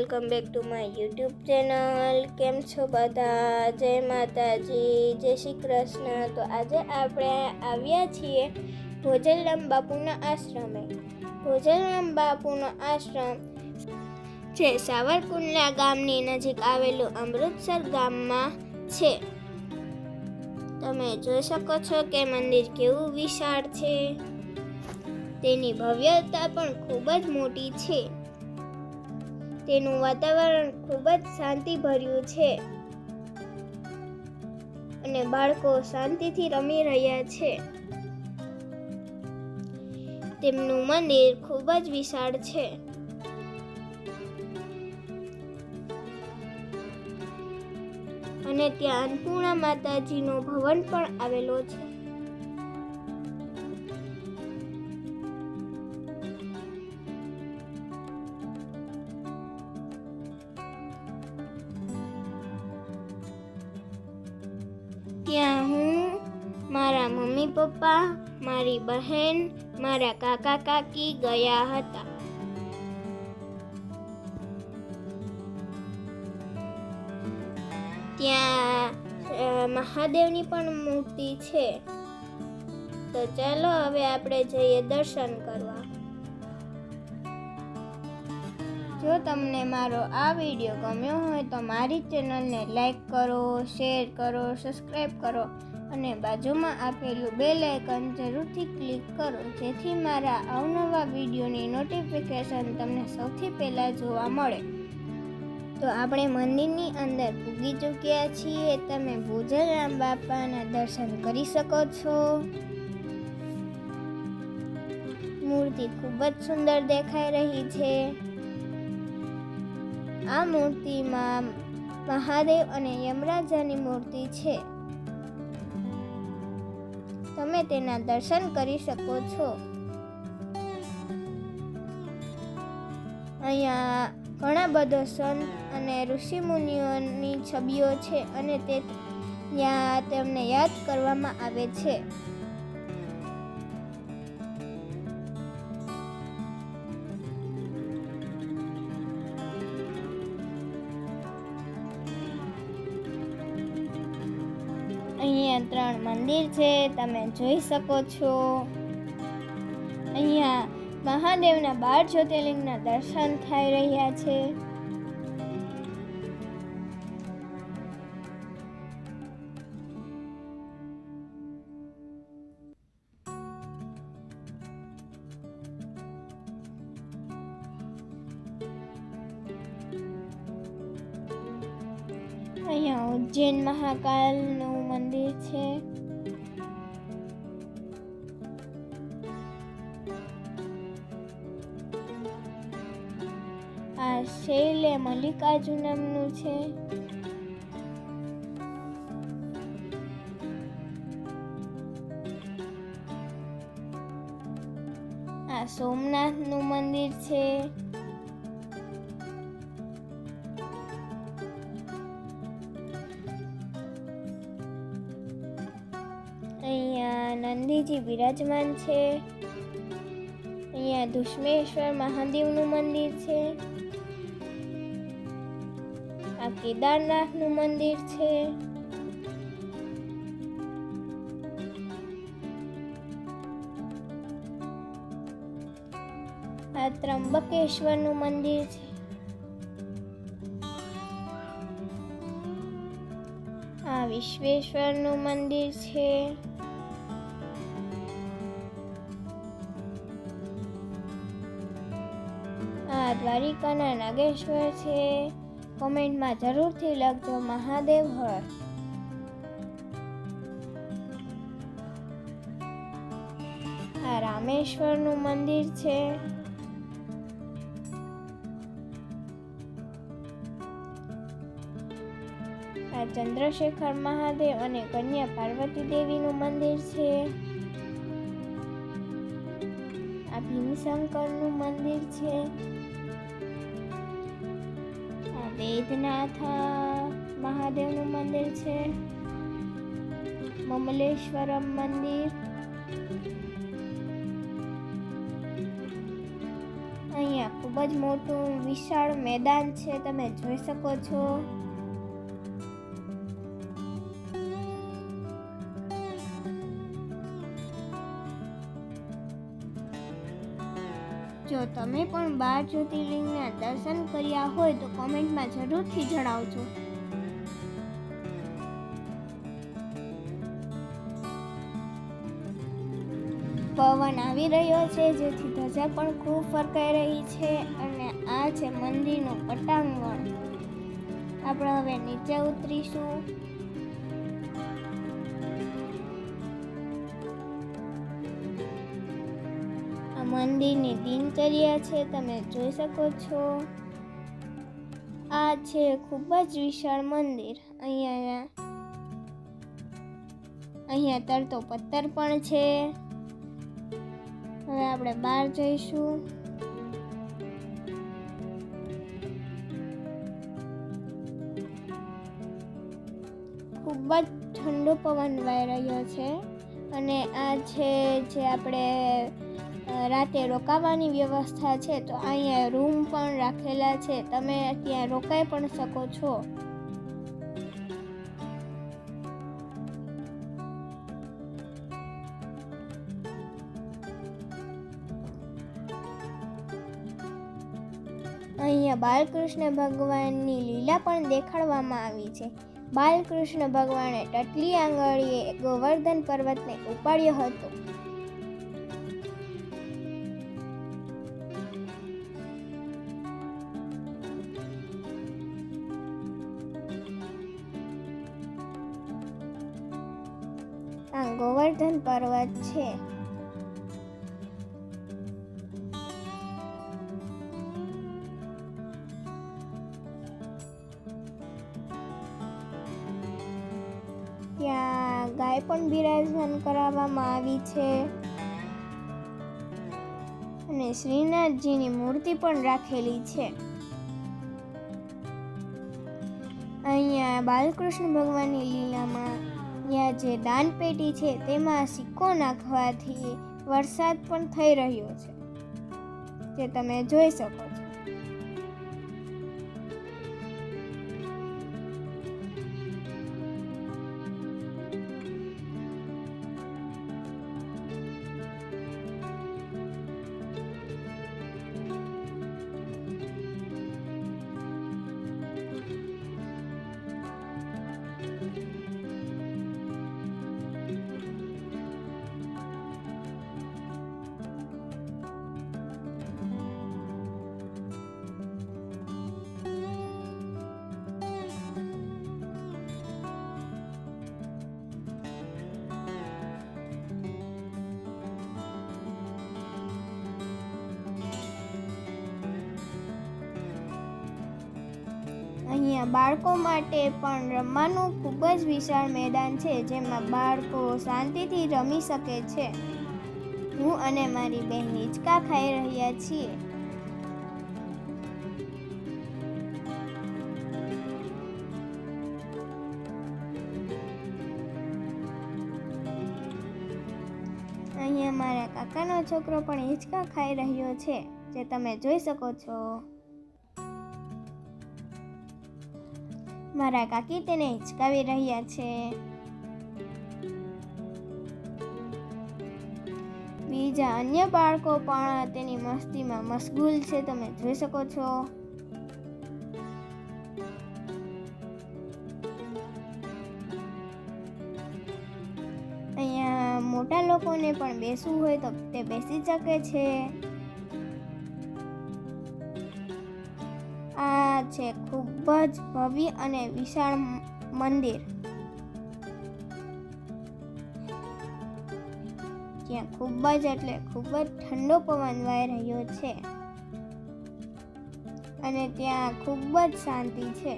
Welcome back to my YouTube channel. કેમ છો બધા? જય માતાજી, જય શ્રી કૃષ્ણ. તો આજે આપણે આવ્યા છીએ ભોજરામ બાપુના આશ્રમે. ભોજરામ બાપુનો આશ્રમ છે સાવરકુંડલા ગામની નજીક આવેલું અમૃતસર ગામમાં છે. તમે જોઈ શકો છો કે મંદિર કેવું વિશાળ છે. તેની ભવ્યતા પણ ખૂબ જ મોટી છે. તેનું વાતાવરણ ખૂબ જ શાંતિભર્યું છે અને બાળકો શાંતિથી રમી રહ્યા છે. તેમનું મંદિર ખૂબ જ વિશાળ છે. અને ત્યાં અન્નપૂર્ણા માતાજીનો ભવન પણ આવેલો છે. ત્યાં હું, મારા મમ્મી પપ્પા, મારી બહેન, મારા કાકા કાકી ગયા હતા. ત્યાં મહાદેવની પણ મૂર્તિ છે. તો ચાલો હવે આપણે જઈએ દર્શન કરવા. જો તમને મારો આ વિડીયો ગમ્યો હોય તો મારી ચેનલને લાઈક કરો, શેર કરો, સબસ્ક્રાઈબ કરો અને બાજુમાં આપેલું બેલ આઇકન જરૂરથી ક્લિક કરો, જેથી મારા અવનવા વિડીયોની નોટિફિકેશન તમને સૌથી પહેલાં જોવા મળે. તો આપણે મંદિરની અંદર પૂગી ચૂક્યા છીએ. તમે ભોજરામ બાપાના દર્શન કરી શકો છો. મૂર્તિ ખૂબ જ સુંદર દેખાઈ રહી છે. આ મૂર્તિમાં મહાદેવ અને યમરાજાની મૂર્તિ છે. તમે તેના દર્શન કરી શકો છો. અહીંયા ઘણા બધા સંત અને ઋષિ મુનિઓની છબીઓ છે અને ત્યાં તેમને યાદ કરવામાં આવે છે. અહીંયા 3 મંદિર છે, તમે જોઈ શકો છો. અહીંયા મહાદેવના 12 જ્યોતિર્લિંગના દર્શન થઈ રહ્યા છે. અહીંયા ઉજ્જૈન મહાકાલનું મંદિર છે. આ શૈલે મલ્લિકાર્જુનમનું છે. આ સોમનાથનું મંદિર છે. અહીંયા નંદીજી બિરાજમાન છે. અહીંયા દુશ્મેશ્વર મહાદેવનું મંદિર છે. આ કેદારનાથનું મંદિર છે. આ ત્રંબકેશ્વરનું મંદિર છે. આ વિશ્વેશ્વરનું મંદિર છે. આ દ્વારિકાના નાગેશ્વર છે. કોમેન્ટમાં જરૂરથી લખજો મહાદેવ હર. આ રામેશ્વરનું મંદિર છે. આ ચંદ્રશેખર મહાદેવ અને કન્યા પાર્વતી દેવીનું મંદિર છે. આ ભીમશંકરનું મંદિર છે. આ વૈદ્યનાથ મહાદેવનું મંદિર છે. મમલેશ્વરમ મંદિર. અહીંયા ખૂબ ખૂબ જ મોટું વિશાળ મેદાન છે, તમે જોઈ શકો છો. જો તમે પણ 12 જ્યોતિર્લિંગના દર્શન કર્યા હોય તો કોમેન્ટમાં જરૂરથી જણાવજો. પવન આવી રહ્યો છે જેથી ધજા પણ ખૂબ ફરકાઈ રહી છે. અને આ છે મંદિરનું પટાંગણ. આપણે હવે નીચે ઉતરીશું. આ મંદિરની દિનચર્યા છે, તમે જોઈ શકો છો. આ છે ખૂબ જ વિશાળ મંદિર. અહીંયા તરતો પથ્થર પણ છે. હવે આપણે બહાર જઈશું. ખૂબ જ ઠંડો પવન વાઈ રહ્યો છે. અને આ છે જે આપણે રાતે રોકાવાની વ્યવસ્થા છે, તો અહીંયા રૂમ પણ રાખેલા છે, તમે ત્યાં રોકાઈ પણ શકો છો. અહીંયા બાલકૃષ્ણ ભગવાનની લીલા પણ દેખાડવામાં આવી છે. બાલકૃષ્ણ ભગવાને ટટલી આંગળીએ ગોવર્ધન પર્વતને ઉપાડ્યો હતો. આ ગોવર્ધન પર્વત છે. ત્યાં ગાય પણ બિરાજમાન કરાવવામાં આવી છે. અને શ્રીનાથજીની મૂર્તિ પણ રાખેલી છે. અહીંયા બાલકૃષ્ણ ભગવાનની લીલામાં ત્યાં જે દાન પેટી છે તેમાં સિક્કો નાખવાથી વરસાદ પણ થઈ રહ્યો છે, જે તમે જોઈ શકો છો. અહીંયા બાળકો માટે પણ રમવાનું ખૂબ જ વિશાળ મેદાન છે, જેમાં બાળકો શાંતિથી રમી શકે છે. હું અને મારી બહેન હિંચકા ખાઈ રહ્યા છીએ. અહીંયા મારા કાકાનો છોકરો પણ હિંચકા ખાઈ રહ્યો છે, જે તમે જોઈ શકો છો. મારા કાકી તેને હિંચકાવી રહ્યા છે. બીજા અન્ય બાળકો પણ તેની મસ્તીમાં મશગુલ છે, તમે જોઈ શકો છો. અહીંયા મોટા લોકોને પણ બેસવું હોય તો તે બેસી શકે છે. આ છે ખૂબ જ ભવ્ય અને વિશાળ મંદિર. ત્યાં ખૂબ જ ઠંડો પવન વાઈ રહ્યો છે. અને ત્યાં ખૂબ જ શાંતિ છે.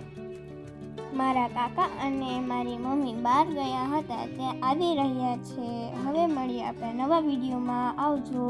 મારા કાકા અને મારી મમ્મી બહાર ગયા હતા, ત્યાં આવી રહ્યા છે. હવે મળીએ આપણે નવા વિડીયોમાં. આવજો.